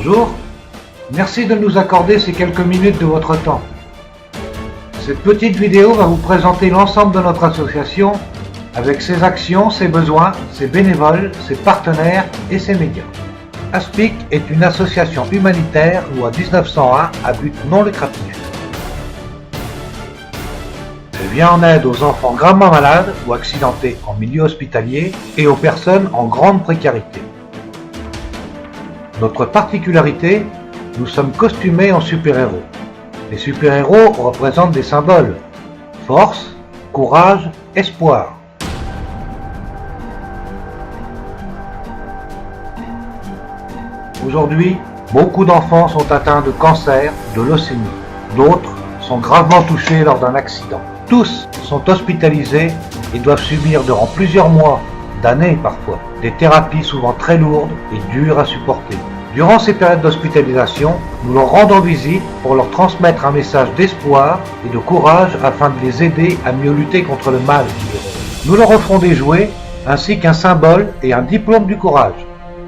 Bonjour, merci de nous accorder ces quelques minutes de votre temps. Cette petite vidéo va vous présenter l'ensemble de notre association avec ses actions, ses besoins, ses bénévoles, ses partenaires et ses médias. Aspic est une association humanitaire loi 1901 à but non lucratif. Elle vient en aide aux enfants gravement malades ou accidentés en milieu hospitalier et aux personnes en grande précarité. Notre particularité, nous sommes costumés en super-héros. Les super-héros représentent des symboles: force, courage, espoir. Aujourd'hui, beaucoup d'enfants sont atteints de cancer, de leucémie. D'autres sont gravement touchés lors d'un accident. Tous sont hospitalisés et doivent subir durant plusieurs mois, d'années parfois, des thérapies souvent très lourdes et dures à supporter. Durant ces périodes d'hospitalisation, nous leur rendons visite pour leur transmettre un message d'espoir et de courage afin de les aider à mieux lutter contre le mal. Nous leur offrons des jouets ainsi qu'un symbole et un diplôme du courage,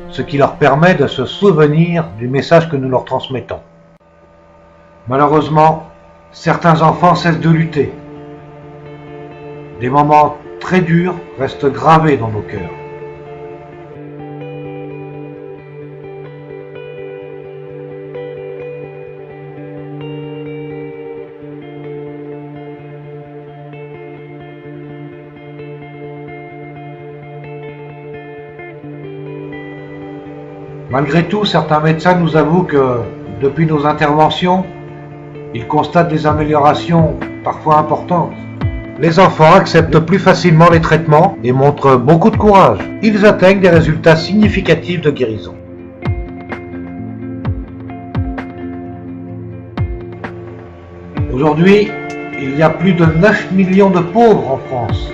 ce qui leur permet de se souvenir du message que nous leur transmettons. Malheureusement, certains enfants cessent de lutter. Des moments très durs restent gravés dans nos cœurs. Malgré tout, certains médecins nous avouent que, depuis nos interventions, ils constatent des améliorations parfois importantes. Les enfants acceptent plus facilement les traitements et montrent beaucoup de courage. Ils atteignent des résultats significatifs de guérison. Aujourd'hui, il y a plus de 9 millions de pauvres en France.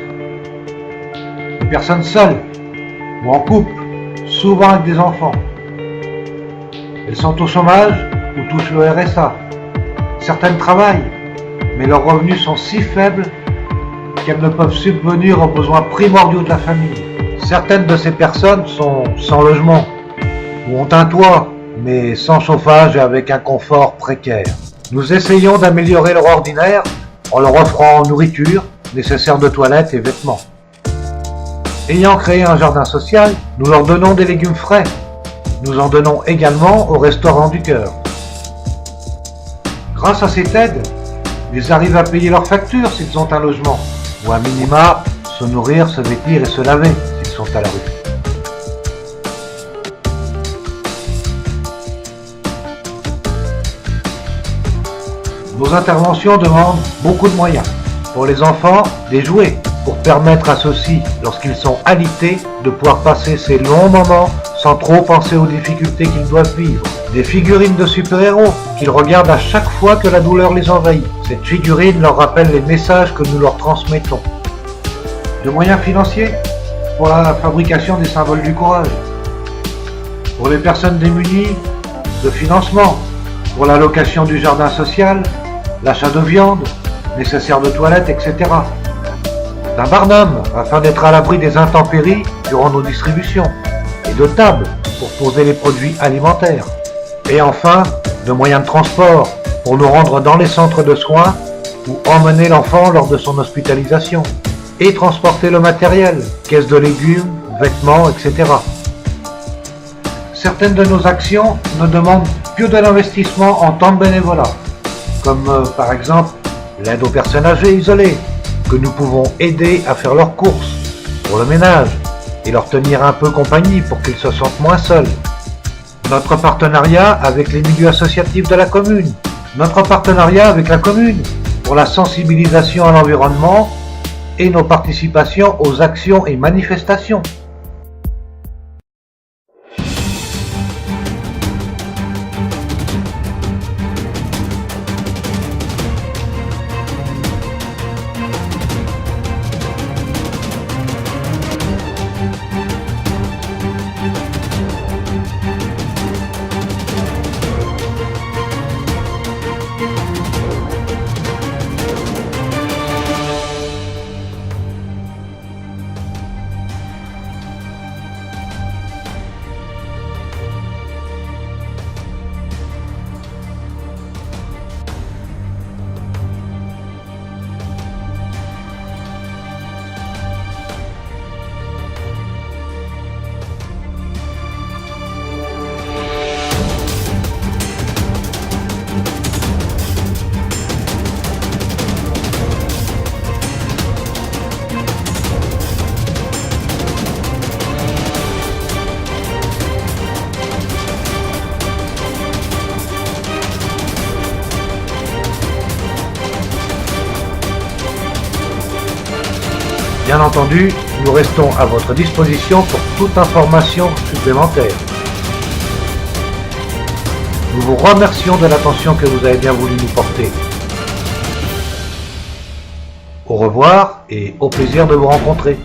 Des personnes seules ou en couple, souvent avec des enfants. Elles sont au chômage ou touchent le RSA. Certaines travaillent, mais leurs revenus sont si faibles qu'elles ne peuvent subvenir aux besoins primordiaux de la famille. Certaines de ces personnes sont sans logement ou ont un toit, mais sans chauffage et avec un confort précaire. Nous essayons d'améliorer leur ordinaire en leur offrant nourriture, nécessaires de toilette et vêtements. Ayant créé un jardin social, nous leur donnons des légumes frais. Nous en donnons également au restaurant du cœur. Grâce à cette aide, ils arrivent à payer leurs factures s'ils ont un logement, ou à minima se nourrir, se vêtir et se laver s'ils sont à la rue. Nos interventions demandent beaucoup de moyens. Pour les enfants, des jouets, pour permettre à ceux-ci, lorsqu'ils sont alités, de pouvoir passer ces longs moments sans trop penser aux difficultés qu'ils doivent vivre. Des figurines de super-héros qu'ils regardent à chaque fois que la douleur les envahit. Cette figurine leur rappelle les messages que nous leur transmettons. De moyens financiers pour la fabrication des symboles du courage. Pour les personnes démunies, de financement pour la location du jardin social, l'achat de viande, nécessaires de toilettes, etc. D'un barnum afin d'être à l'abri des intempéries durant nos distributions. Et de tables pour poser les produits alimentaires. Et enfin, de moyens de transport pour nous rendre dans les centres de soins ou emmener l'enfant lors de son hospitalisation. Et transporter le matériel, caisses de légumes, vêtements, etc. Certaines de nos actions ne demandent que de l'investissement en temps de bénévolat, comme par exemple l'aide aux personnes âgées isolées, que nous pouvons aider à faire leurs courses, pour le ménage, et leur tenir un peu compagnie pour qu'ils se sentent moins seuls. Notre partenariat avec les milieux associatifs de la commune. Notre partenariat avec la commune pour la sensibilisation à l'environnement et nos participations aux actions et manifestations. Bien entendu, nous restons à votre disposition pour toute information supplémentaire. Nous vous remercions de l'attention que vous avez bien voulu nous porter. Au revoir et au plaisir de vous rencontrer.